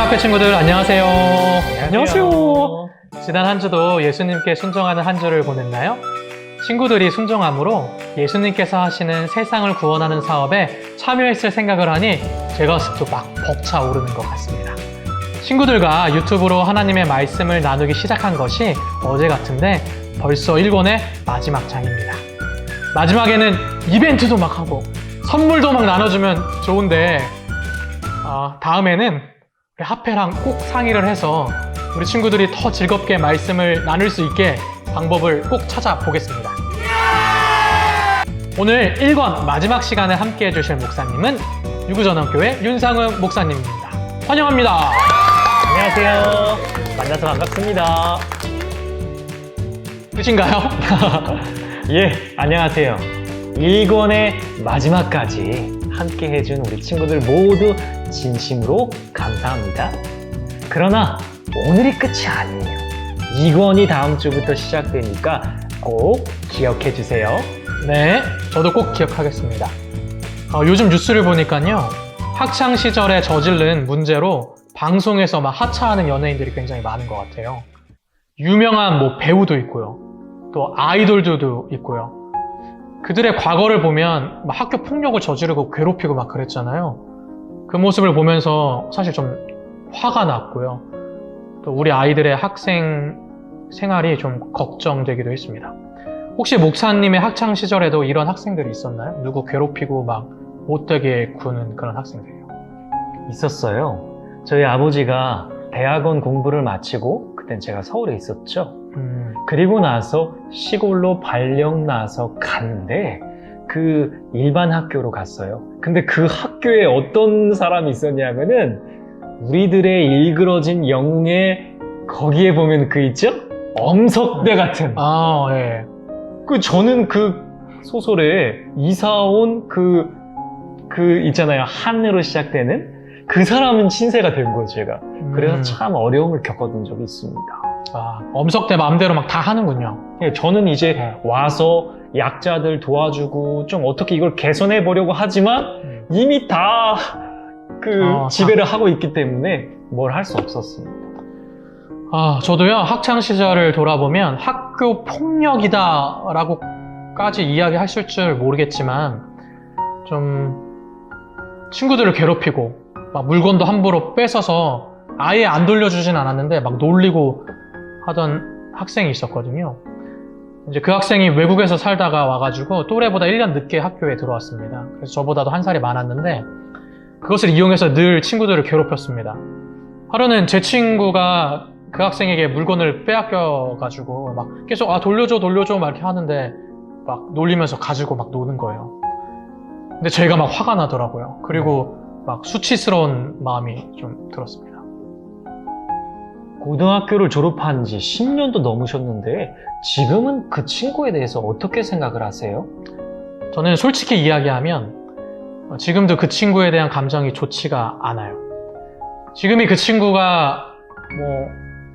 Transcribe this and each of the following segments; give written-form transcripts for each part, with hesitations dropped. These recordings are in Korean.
학교 친구들 안녕하세요. 안녕하세요. 지난 한 주도 예수님께 순종하는 한 주를 보냈나요? 친구들이 순종함으로 예수님께서 하시는 세상을 구원하는 사업에 참여했을 생각을 하니 제 가슴도 막 벅차오르는 것 같습니다. 친구들과 유튜브로 하나님의 말씀을 나누기 시작한 것이 어제 같은데 벌써 1권의 마지막 장입니다. 마지막에는 이벤트도 막 하고 선물도 막 나눠주면 좋은데 다음에는 하페랑 꼭 상의를 해서 우리 친구들이 더 즐겁게 말씀을 나눌 수 있게 방법을 꼭 찾아보겠습니다. 오늘 1권 마지막 시간을 함께 해주실 목사님은 유구전원교회 윤상훈 목사님입니다. 환영합니다. 안녕하세요. 만나서 반갑습니다. 끝인가요? 예, 안녕하세요. 1권의 마지막까지 함께 해준 우리 친구들 모두 진심으로 감사합니다. 그러나 오늘이 끝이 아니에요. 2권이 다음 주부터 시작되니까 꼭 기억해 주세요. 네, 저도 꼭 기억하겠습니다. 요즘 뉴스를 보니까요, 학창 시절에 저지른 문제로 방송에서 막 하차하는 연예인들이 굉장히 많은 것 같아요. 유명한 배우도 있고요, 또 아이돌들도 있고요. 그들의 과거를 보면 막 학교 폭력을 저지르고 괴롭히고 막 그랬잖아요. 그 모습을 보면서 사실 좀 화가 났고요. 또 우리 아이들의 학생 생활이 좀 걱정되기도 했습니다. 혹시 목사님의 학창 시절에도 이런 학생들이 있었나요? 누구 괴롭히고 막 못되게 구는 그런 학생들이요? 있었어요. 저희 아버지가 대학원 공부를 마치고 그땐 제가 서울에 있었죠. 그리고 나서 시골로 발령 나서 갔는데 그 일반 학교로 갔어요. 근데 그 학교에 어떤 사람이 있었냐면은 우리들의 일그러진 영웅의 거기에 보면 그 있죠? 엄석대 같은. 예. 저는 그 소설에 이사온 그 있잖아요. 한으로 시작되는 그 사람은 신세가 된 거예요, 제가. 그래서 참 어려움을 겪었던 적이 있습니다. 엄석대 마음대로 막 다 하는군요. 예, 저는 이제 와서 약자들 도와주고 좀 어떻게 이걸 개선해 보려고 하지만 이미 다 지배를 하고 있기 때문에 뭘 할 수 없었습니다. 저도요, 학창 시절을 돌아보면 학교 폭력이다 라고까지 이야기하실 줄 모르겠지만 좀 친구들을 괴롭히고 막 물건도 함부로 뺏어서 아예 안 돌려주진 않았는데 막 놀리고 하던 학생이 있었거든요. 이제 그 학생이 외국에서 살다가 와가지고 또래보다 1년 늦게 학교에 들어왔습니다. 그래서 저보다도 한 살이 많았는데 그것을 이용해서 늘 친구들을 괴롭혔습니다. 하루는 제 친구가 그 학생에게 물건을 빼앗겨가지고 막 계속 돌려줘 막 이렇게 하는데 막 놀리면서 가지고 막 노는 거예요. 근데 제가 막 화가 나더라고요. 그리고 막 수치스러운 마음이 좀 들었습니다. 고등학교를 졸업한 지 10년도 넘으셨는데 지금은 그 친구에 대해서 어떻게 생각을 하세요? 저는 솔직히 이야기하면 지금도 그 친구에 대한 감정이 좋지가 않아요. 지금이 그 친구가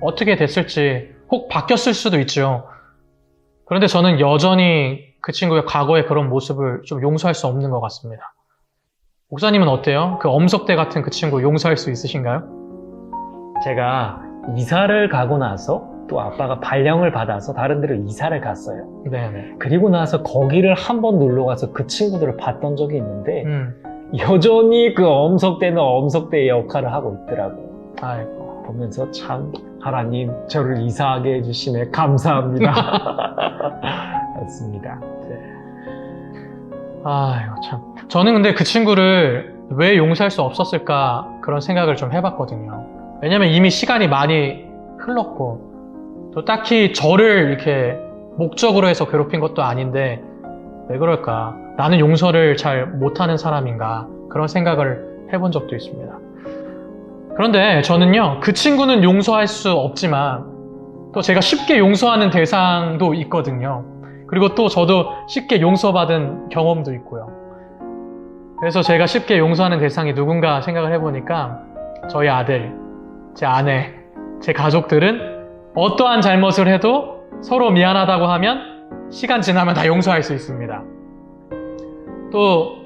어떻게 됐을지 혹 바뀌었을 수도 있죠. 그런데 저는 여전히 그 친구의 과거의 그런 모습을 좀 용서할 수 없는 것 같습니다. 목사님은 어때요? 그 엄석대 같은 그 친구 용서할 수 있으신가요? 제가 이사를 가고 나서 또 아빠가 발령을 받아서 다른 데로 이사를 갔어요. 네네. 그리고 나서 거기를 한번 놀러 가서 그 친구들을 봤던 적이 있는데 여전히 그 엄석대는 엄석대의 역할을 하고 있더라고요. 아이고. 보면서 참 하나님 저를 이사하게 해주시네 감사합니다. 맞습니다. 아이고 참. 저는 근데 그 친구를 왜 용서할 수 없었을까 그런 생각을 좀 해봤거든요. 왜냐면 이미 시간이 많이 흘렀고 또 딱히 저를 이렇게 목적으로 해서 괴롭힌 것도 아닌데 왜 그럴까? 나는 용서를 잘 못하는 사람인가? 그런 생각을 해본 적도 있습니다. 그런데 저는요, 그 친구는 용서할 수 없지만 또 제가 쉽게 용서하는 대상도 있거든요. 그리고 또 저도 쉽게 용서받은 경험도 있고요. 그래서 제가 쉽게 용서하는 대상이 누군가 생각을 해보니까 저희 아들, 제 아내, 제 가족들은 어떠한 잘못을 해도 서로 미안하다고 하면 시간 지나면 다 용서할 수 있습니다. 또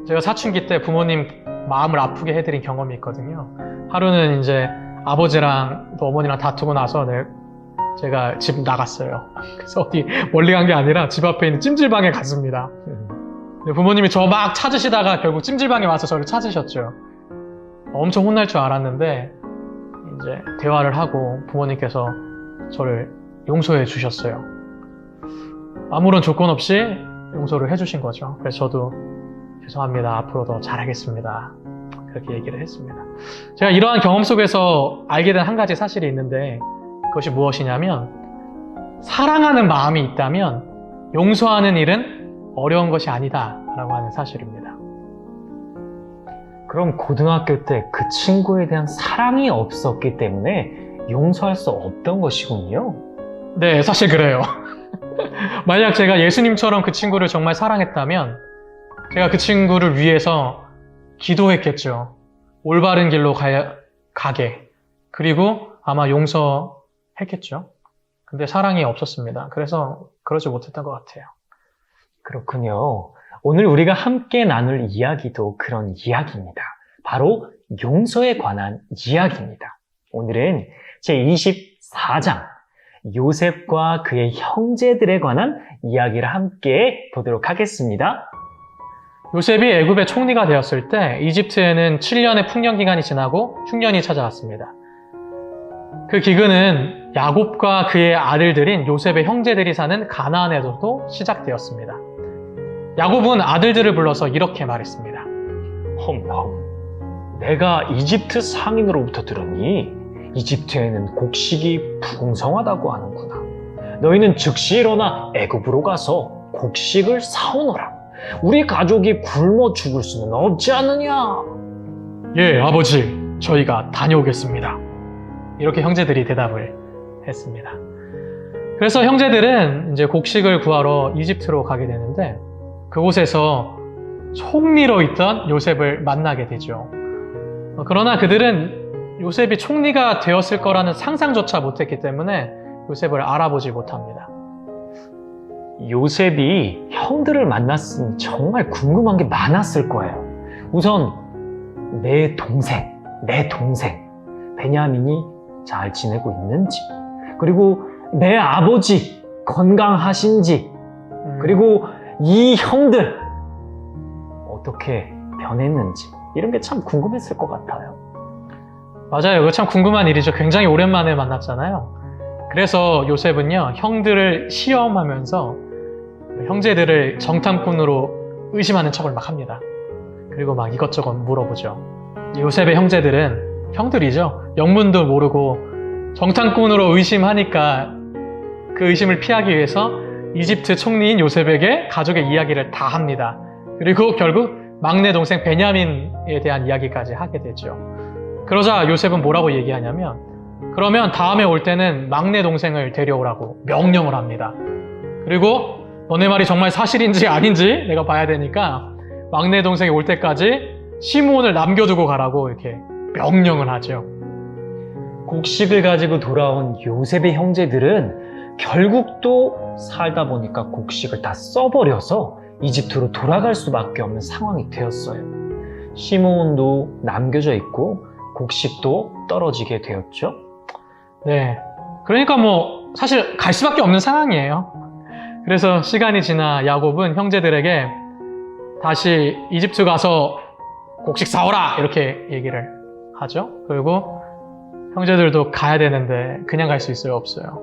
제가 사춘기 때 부모님 마음을 아프게 해드린 경험이 있거든요. 하루는 이제 아버지랑 또 어머니랑 다투고 나서 제가 집 나갔어요. 그래서 어디 멀리 간 게 아니라 집 앞에 있는 찜질방에 갔습니다. 부모님이 저 막 찾으시다가 결국 찜질방에 와서 저를 찾으셨죠. 엄청 혼날 줄 알았는데 이제 대화를 하고 부모님께서 저를 용서해 주셨어요. 아무런 조건 없이 용서를 해주신 거죠. 그래서 저도 죄송합니다. 앞으로 더 잘하겠습니다. 그렇게 얘기를 했습니다. 제가 이러한 경험 속에서 알게 된 한 가지 사실이 있는데 그것이 무엇이냐면 사랑하는 마음이 있다면 용서하는 일은 어려운 것이 아니다 라고 하는 사실입니다. 그럼 고등학교 때 그 친구에 대한 사랑이 없었기 때문에 용서할 수 없던 것이군요. 네, 사실 그래요. 만약 제가 예수님처럼 그 친구를 정말 사랑했다면 제가 그 친구를 위해서 기도했겠죠. 올바른 길로 가게. 그리고 아마 용서했겠죠. 근데 사랑이 없었습니다. 그래서 그러지 못했던 것 같아요. 그렇군요. 오늘 우리가 함께 나눌 이야기도 그런 이야기입니다. 바로 용서에 관한 이야기입니다. 오늘은 제24장 요셉과 그의 형제들에 관한 이야기를 함께 보도록 하겠습니다. 요셉이 애굽의 총리가 되었을 때 이집트에는 7년의 풍년 기간이 지나고 흉년이 찾아왔습니다. 그 기근은 야곱과 그의 아들들인 요셉의 형제들이 사는 가나안에서도 시작되었습니다. 야곱은 아들들을 불러서 이렇게 말했습니다. 험험, 내가 이집트 상인으로부터 들었니? 이집트에는 곡식이 풍성하다고 하는구나. 너희는 즉시 일어나 애굽으로 가서 곡식을 사오너라. 우리 가족이 굶어 죽을 수는 없지 않느냐? 예, 아버지, 저희가 다녀오겠습니다. 이렇게 형제들이 대답을 했습니다. 그래서 형제들은 이제 곡식을 구하러 이집트로 가게 되는데 그곳에서 총리로 있던 요셉을 만나게 되죠. 그러나 그들은 요셉이 총리가 되었을 거라는 상상조차 못했기 때문에 요셉을 알아보지 못합니다. 요셉이 형들을 만났으니 정말 궁금한 게 많았을 거예요. 우선 내 동생 베냐민이 잘 지내고 있는지, 그리고 내 아버지 건강하신지, 그리고 이 형들 어떻게 변했는지 이런 게 참 궁금했을 것 같아요. 맞아요. 그거 참 궁금한 일이죠. 굉장히 오랜만에 만났잖아요. 그래서 요셉은요, 형들을 시험하면서 형제들을 정탐꾼으로 의심하는 척을 막 합니다. 그리고 막 이것저것 물어보죠. 요셉의 형제들은 형들이죠. 영문도 모르고 정탐꾼으로 의심하니까 그 의심을 피하기 위해서 이집트 총리인 요셉에게 가족의 이야기를 다 합니다. 그리고 결국 막내 동생 베냐민에 대한 이야기까지 하게 되죠. 그러자 요셉은 뭐라고 얘기하냐면 그러면 다음에 올 때는 막내 동생을 데려오라고 명령을 합니다. 그리고 너네 말이 정말 사실인지 아닌지 내가 봐야 되니까 막내 동생이 올 때까지 시므온을 남겨두고 가라고 이렇게 명령을 하죠. 곡식을 가지고 돌아온 요셉의 형제들은 결국 또 살다 보니까 곡식을 다 써버려서 이집트로 돌아갈 수밖에 없는 상황이 되었어요. 시므온도 남겨져 있고 곡식도 떨어지게 되었죠. 네, 그러니까 뭐 사실 갈 수밖에 없는 상황이에요. 그래서 시간이 지나 야곱은 형제들에게 다시 이집트 가서 곡식 사오라 이렇게 얘기를 하죠. 그리고 형제들도 가야 되는데 그냥 갈 수 있어요? 없어요?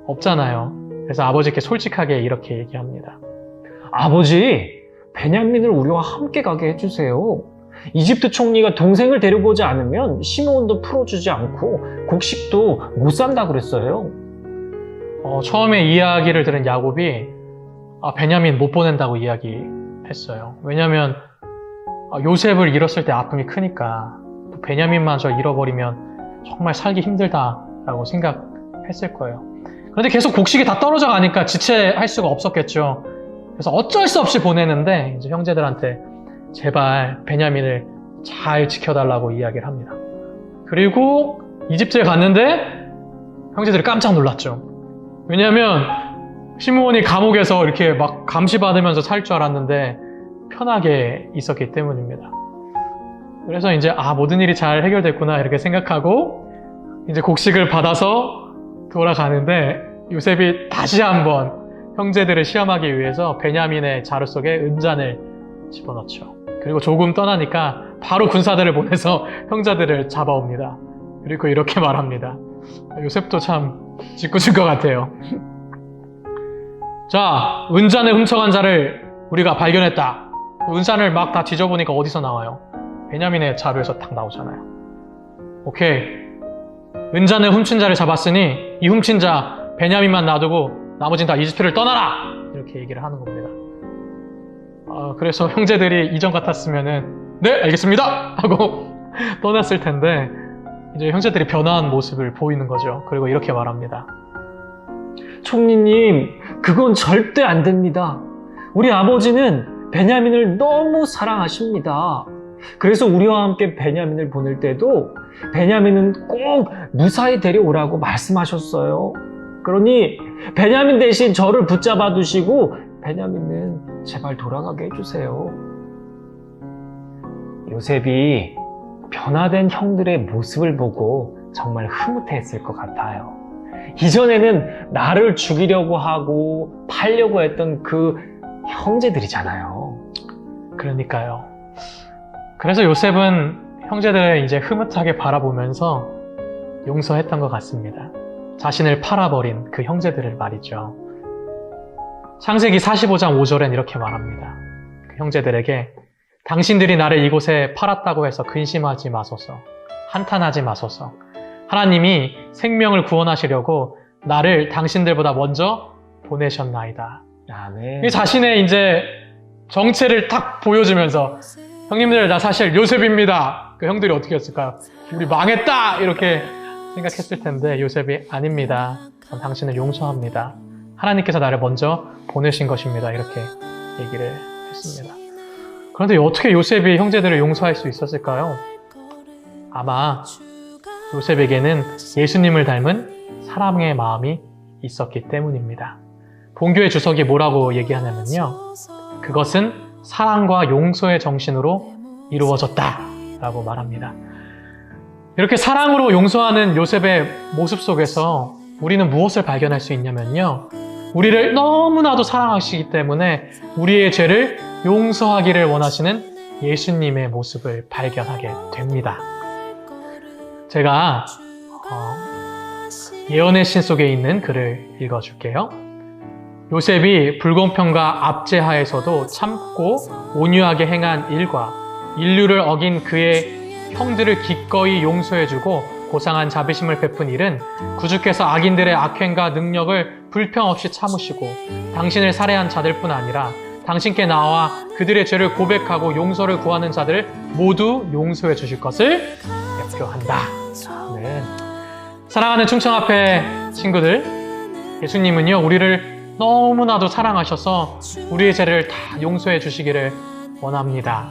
없잖아요. 그래서 아버지께 솔직하게 이렇게 얘기합니다. 아버지, 베냐민을 우리와 함께 가게 해주세요. 이집트 총리가 동생을 데리고 오지 않으면 시므온도 풀어주지 않고 곡식도 못 산다 그랬어요. 처음에 이야기를 들은 야곱이 베냐민 못 보낸다고 이야기했어요. 왜냐하면 요셉을 잃었을 때 아픔이 크니까 또 베냐민마저 잃어버리면 정말 살기 힘들다라고 생각했을 거예요. 그런데 계속 곡식이 다 떨어져 가니까 지체할 수가 없었겠죠. 그래서 어쩔 수 없이 보내는데 이제 형제들한테 제발 베냐민을 잘 지켜달라고 이야기를 합니다. 그리고 이집트에 갔는데 형제들이 깜짝 놀랐죠. 왜냐하면 시므온이 감옥에서 이렇게 막 감시받으면서 살 줄 알았는데 편하게 있었기 때문입니다. 그래서 이제 모든 일이 잘 해결됐구나 이렇게 생각하고 이제 곡식을 받아서 돌아가는데 요셉이 다시 한번 형제들을 시험하기 위해서 베냐민의 자루 속에 은잔을 집어넣죠. 그리고 조금 떠나니까 바로 군사들을 보내서 형제들을 잡아옵니다. 그리고 이렇게 말합니다. 요셉도 참 짓궂은 것 같아요. 자, 은잔을 훔쳐간 자를 우리가 발견했다. 은잔을 막 다 뒤져보니까 어디서 나와요? 베냐민의 자루에서 딱 나오잖아요. 오케이. 은잔을 훔친 자를 잡았으니 이 훔친 자 베냐민만 놔두고 나머지는 다 이집트를 떠나라! 이렇게 얘기를 하는 겁니다. 그래서 형제들이 이전 같았으면은 네, 알겠습니다! 하고 떠났을 텐데 이제 형제들이 변화한 모습을 보이는 거죠. 그리고 이렇게 말합니다. 총리님, 그건 절대 안 됩니다. 우리 아버지는 베냐민을 너무 사랑하십니다. 그래서 우리와 함께 베냐민을 보낼 때도 베냐민은 꼭 무사히 데려오라고 말씀하셨어요. 그러니 베냐민 대신 저를 붙잡아 두시고 베냐민은 제발 돌아가게 해주세요. 요셉이 변화된 형들의 모습을 보고 정말 흐뭇해했을 것 같아요. 이전에는 나를 죽이려고 하고 팔려고 했던 그 형제들이잖아요. 그러니까요. 그래서 요셉은 형제들을 이제 흐뭇하게 바라보면서 용서했던 것 같습니다. 자신을 팔아버린 그 형제들을 말이죠. 창세기 45장 5절엔 이렇게 말합니다. 그 형제들에게 당신들이 나를 이곳에 팔았다고 해서 근심하지 마소서, 한탄하지 마소서. 하나님이 생명을 구원하시려고 나를 당신들보다 먼저 보내셨나이다. 아멘. 자신의 이제 정체를 딱 보여주면서 형님들, 나 사실 요셉입니다. 그 형들이 어떻게 했을까요? 우리 망했다! 이렇게 생각했을 텐데 요셉이 아닙니다. 전 당신을 용서합니다. 하나님께서 나를 먼저 보내신 것입니다. 이렇게 얘기를 했습니다. 그런데 어떻게 요셉이 형제들을 용서할 수 있었을까요? 아마 요셉에게는 예수님을 닮은 사랑의 마음이 있었기 때문입니다. 본교의 주석이 뭐라고 얘기하냐면요. 그것은 사랑과 용서의 정신으로 이루어졌다 라고 말합니다. 이렇게 사랑으로 용서하는 요셉의 모습 속에서 우리는 무엇을 발견할 수 있냐면요. 우리를 너무나도 사랑하시기 때문에 우리의 죄를 용서하기를 원하시는 예수님의 모습을 발견하게 됩니다. 제가 예언의 신 속에 있는 글을 읽어줄게요. 요셉이 불공평과 압제하에서도 참고 온유하게 행한 일과 인류를 어긴 그의 형들을 기꺼이 용서해주고 고상한 자비심을 베푼 일은 구주께서 악인들의 악행과 능력을 불평 없이 참으시고 당신을 살해한 자들뿐 아니라 당신께 나와 그들의 죄를 고백하고 용서를 구하는 자들을 모두 용서해 주실 것을 대표한다. 아멘. 사랑하는 충청앞에 친구들, 예수님은요 우리를 너무나도 사랑하셔서 우리의 죄를 다 용서해 주시기를 원합니다.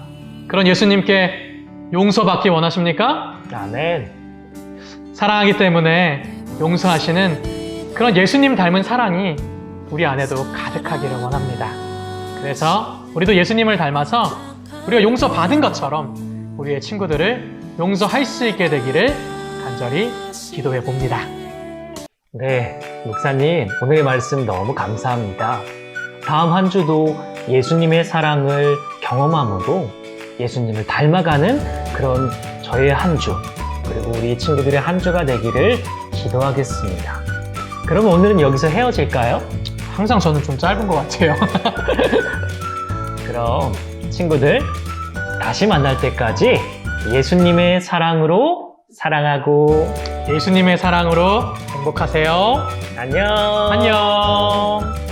그런 예수님께 용서받기 원하십니까? 아멘. 사랑하기 때문에 용서하시는 그런 예수님 닮은 사랑이 우리 안에도 가득하기를 원합니다. 그래서 우리도 예수님을 닮아서 우리가 용서받은 것처럼 우리의 친구들을 용서할 수 있게 되기를 간절히 기도해 봅니다. 네, 목사님, 오늘의 말씀 너무 감사합니다. 다음 한 주도 예수님의 사랑을 경험함으로 예수님을 닮아가는 그런 저의 한 주, 그리고 우리 친구들의 한 주가 되기를 기도하겠습니다. 그럼 오늘은 여기서 헤어질까요? 항상 저는 좀 짧은 것 같아요. 그럼 친구들, 다시 만날 때까지 예수님의 사랑으로 사랑하고 예수님의 사랑으로 행복하세요. 안녕. 안녕.